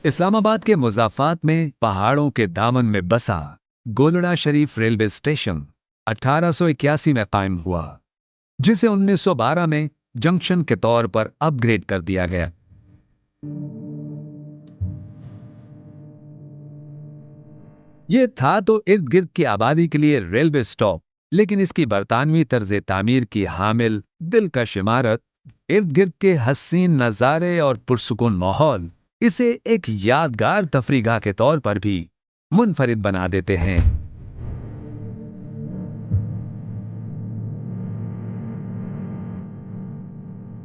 इस्लामाबाद के मुज़ाफ़ात में पहाड़ों के दामन में बसा गोलड़ा शरीफ रेलवे स्टेशन 1881 में कायम हुआ, जिसे 1912 में जंक्शन के तौर पर अपग्रेड कर दिया गया। यह था तो इर्द गिर्द की आबादी के लिए रेलवे स्टॉप, लेकिन इसकी बरतानवी तर्ज तामीर की हामिल दिलकश इमारत, इर्द गिर्द के हसीन नज़ारे और पुरसुकून माहौल इसे एक यादगार तफरीगाह के तौर पर भी मुनफरिद बना देते हैं।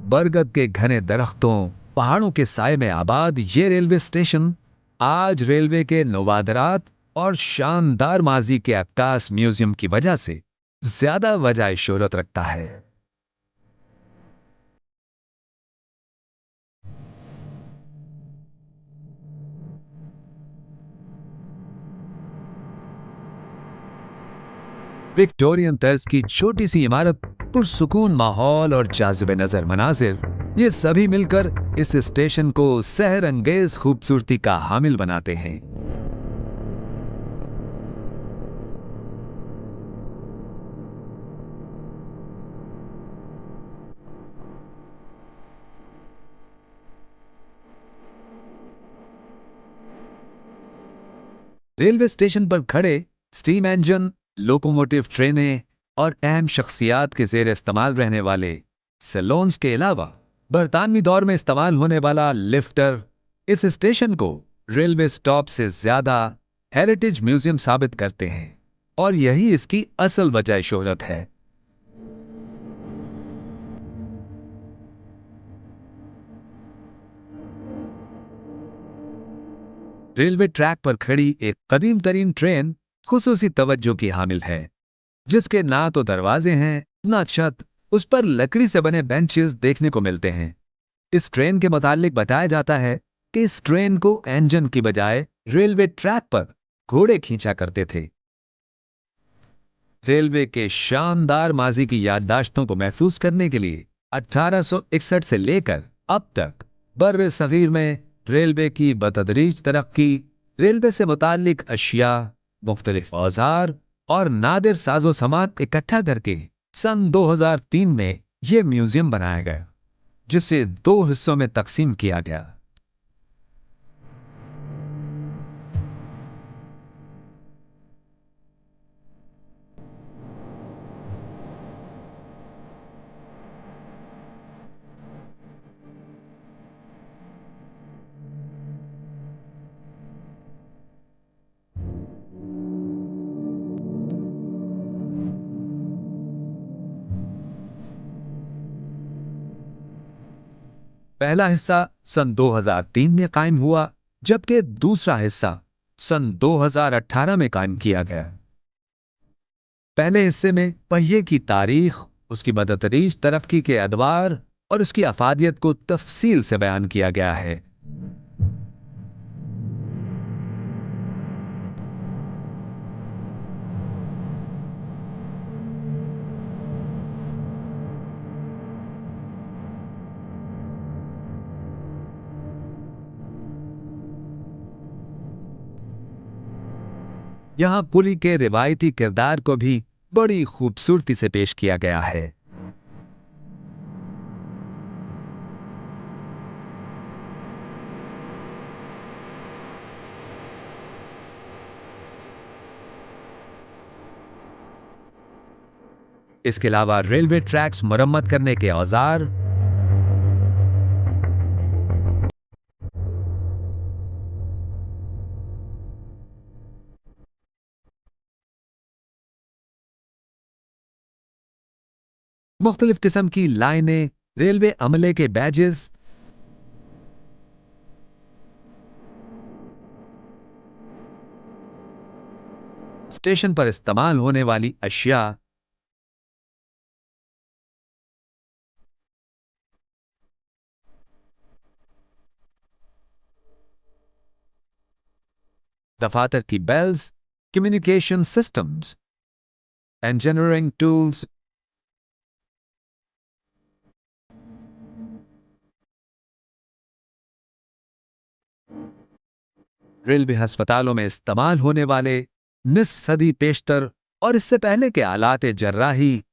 बरगद के घने दरख्तों, पहाड़ों के साए में आबाद ये रेलवे स्टेशन आज रेलवे के नवादरात और शानदार माजी के अक्कास म्यूजियम की वजह से ज्यादा वजह शोहरत रखता है। विक्टोरियन तर्ज की छोटी सी इमारत, पुरसुकून माहौल और जाज़िब नजर मनाजिर, ये सभी मिलकर इस स्टेशन को सहर अंगेज खूबसूरती का हामिल बनाते हैं। रेलवे स्टेशन पर खड़े स्टीम इंजन, लोकोमोटिव ट्रेनें और अहम शख्सियात के जेर इस्तेमाल रहने वाले सैलून्स के अलावा बरतानवी दौर में इस्तेमाल होने वाला लिफ्टर इस स्टेशन को रेलवे स्टॉप से ज्यादा हेरिटेज म्यूजियम साबित करते हैं, और यही इसकी असल वजह शोहरत है। रेलवे ट्रैक पर खड़ी एक कदीम तरीन ट्रेन खुसूसी तवज्जो की हामिल है, जिसके ना तो दरवाजे हैं ना छत, उस पर लकड़ी से बने बेंचेस देखने को मिलते हैं। इस ट्रेन के मुतालिक बताया जाता है कि इस ट्रेन को इंजन की बजाय रेलवे ट्रैक पर घोड़े खींचा करते थे। रेलवे के शानदार माजी की याददाश्तों को महफूज करने के लिए 1861 से लेकर अब तक बर्र सगीर में रेलवे की बतदरीज तरक्की, रेलवे से मुतालिक अशिया, मुख्तलिफ औजार और नादिर साजो सामान इकट्ठा करके सन 2003 में यह म्यूजियम बनाया गया, जिसे दो हिस्सों में तकसीम किया गया। पहला हिस्सा सन 2003 में कायम हुआ, जबकि दूसरा हिस्सा सन 2018 में कायम किया गया। पहले हिस्से में पहिए की तारीख, उसकी बदतरीज तरक्की के अदवार और उसकी अफादियत को तफसील से बयान किया गया है। यहाँ पुली के रिवायती किरदार को भी बड़ी खूबसूरती से पेश किया गया है। इसके अलावा रेलवे ट्रैक्स मरम्मत करने के औजार, मुख्तलिफ किस्म की लाइनें, रेलवे अमले के बैजेस, स्टेशन पर इस्तेमाल होने वाली अशिया, दफातर की bells, communication systems, engineering tools, railway अस्पतालों में इस्तेमाल होने वाले निस्फ सदी पेशतर और इससे पहले के आलात जर्राही,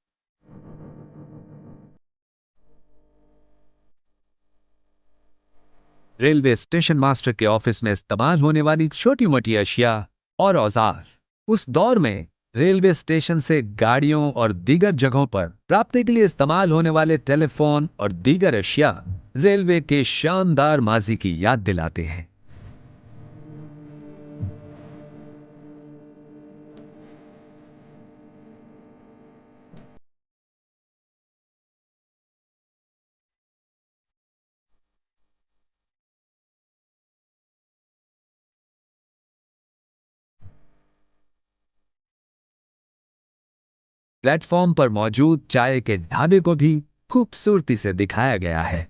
रेलवे स्टेशन मास्टर के ऑफिस में इस्तेमाल होने वाली छोटी मोटी अशिया और औजार, उस दौर में रेलवे स्टेशन से गाड़ियों और दीगर जगहों पर प्राप्ति के लिए इस्तेमाल होने वाले टेलीफोन और दीगर अशिया रेलवे के शानदार माजी की याद दिलाते हैं। प्लेटफॉर्म पर मौजूद चाय के ढाबे को भी खूबसूरती से दिखाया गया है।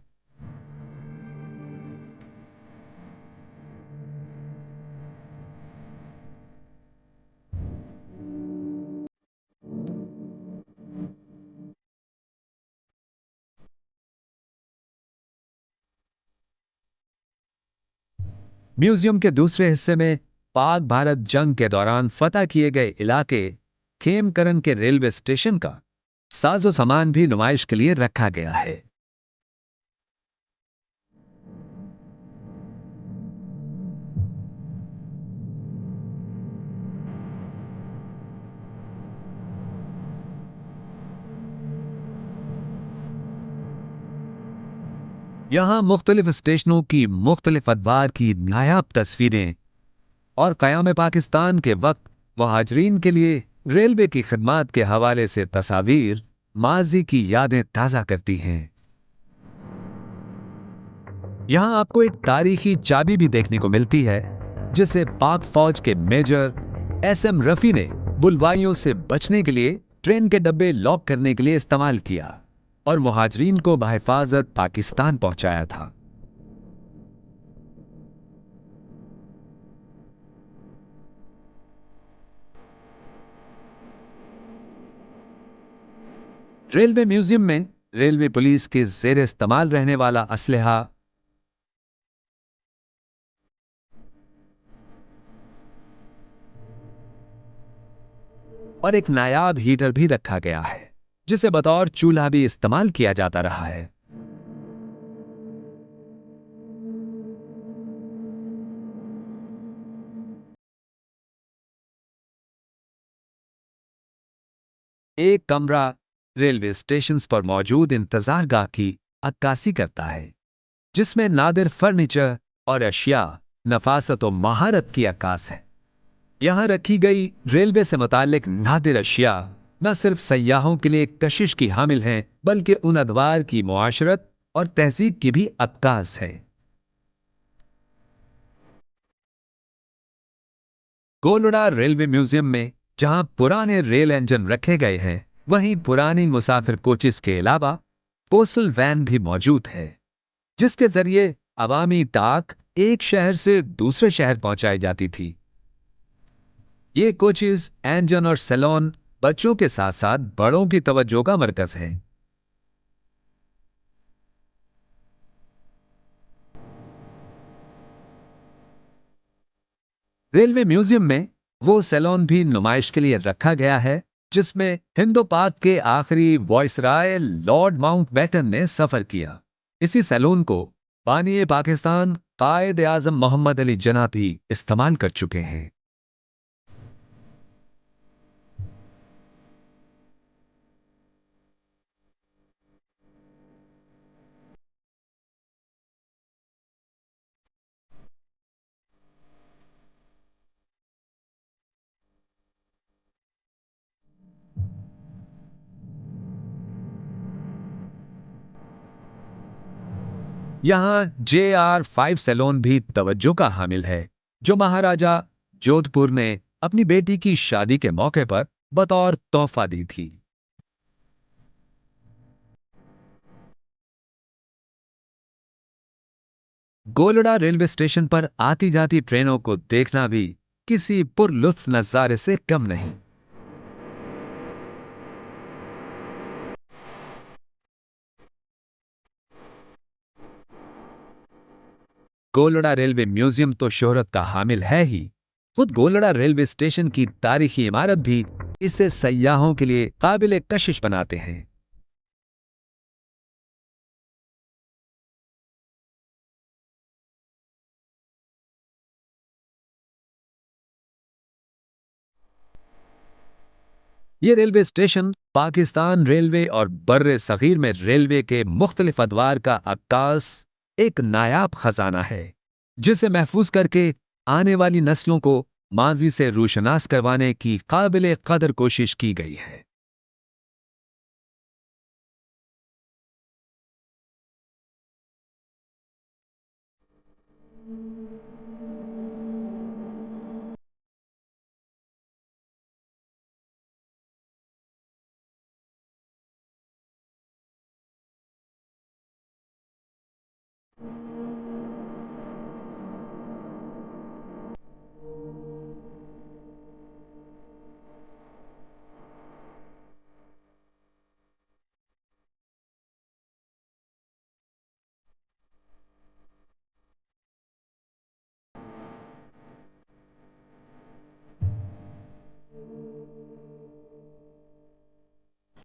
म्यूजियम के दूसरे हिस्से में पाक भारत जंग के दौरान फतह किए गए इलाके खेमकरन के रेलवे स्टेशन का साजो सामान भी नुमाइश के लिए रखा गया है। यहाँ मुख्तलिफ स्टेशनों की मुख्तलिफ अदवार की नायाब तस्वीरें और क़याम पाकिस्तान के वक्त मुहाजिरीन के लिए रेलवे की खिदमात के हवाले से तस्वीर माजी की यादें ताज़ा करती हैं। यहाँ आपको एक तारीखी चाबी भी देखने को मिलती है जिसे पाक फौज के मेजर एसएम रफी ने बुलवाइयों से बचने के लिए ट्रेन के डब्बे लॉक करने के लिए इस्तेमाल किया और मुहाजिरीन को बहिफाजत पाकिस्तान पहुंचाया था। रेलवे म्यूजियम में रेलवे पुलिस के जेर इस्तेमाल रहने वाला असलहा और एक नायाब हीटर भी रखा गया है जिसे बतौर चूल्हा भी इस्तेमाल किया जाता रहा है। एक कमरा रेलवे स्टेशन पर मौजूद इंतजार गाह की अक्कासी करता है जिसमें नादिर फर्नीचर और अशिया नफासत और महारत की अक्कास है। यहाँ रखी गई रेलवे से मुतालिक नादिर अशिया न सिर्फ सयाहों के लिए एक कशिश की हामिल हैं बल्कि उन अदवार की मुआशरत और तहजीब की भी अक्कास है। गोलड़ा रेलवे म्यूजियम में जहां पुराने रेल इंजन रखे गए हैं वहीं पुरानी मुसाफिर कोचेस के अलावा पोस्टल वैन भी मौजूद है जिसके जरिए अवामी डाक एक शहर से दूसरे शहर पहुंचाई जाती थी। ये कोचेस इंजन और सैलून बच्चों के साथ साथ बड़ों की तवज्जो का मरकज है। रेलवे म्यूजियम में वो सैलून भी नुमाइश के लिए रखा गया है जिसमें हिंदो पाक के आखिरी वॉइसराय लॉर्ड माउंटबेटन ने सफर किया। इसी सैलून को बानी पाकिस्तान कायद आजम मोहम्मद अली जिन्ना भी इस्तेमाल कर चुके हैं। यहाँ JR5 सैलून भी तवज्जो का हामिल है जो महाराजा जोधपुर ने अपनी बेटी की शादी के मौके पर बतौर तोहफा दी थी। गोलड़ा रेलवे स्टेशन पर आती जाती ट्रेनों को देखना भी किसी पुरलुत्फ नजारे से कम नहीं। गोलड़ा रेलवे म्यूजियम तो शोहरत का हामिल है ही, खुद गोलड़ा रेलवे स्टेशन की तारीखी इमारत भी इसे सयाहों के लिए काबिल कशिश बनाते हैं। ये रेलवे स्टेशन पाकिस्तान रेलवे और बर्रे सगीर में रेलवे के मुख्तलिफ अदवार का अक्कास एक नायाब खजाना है, जिसे महफूज करके आने वाली नस्लों को माजी से रूशनास करवाने की काबिल कदर कोशिश की गई है।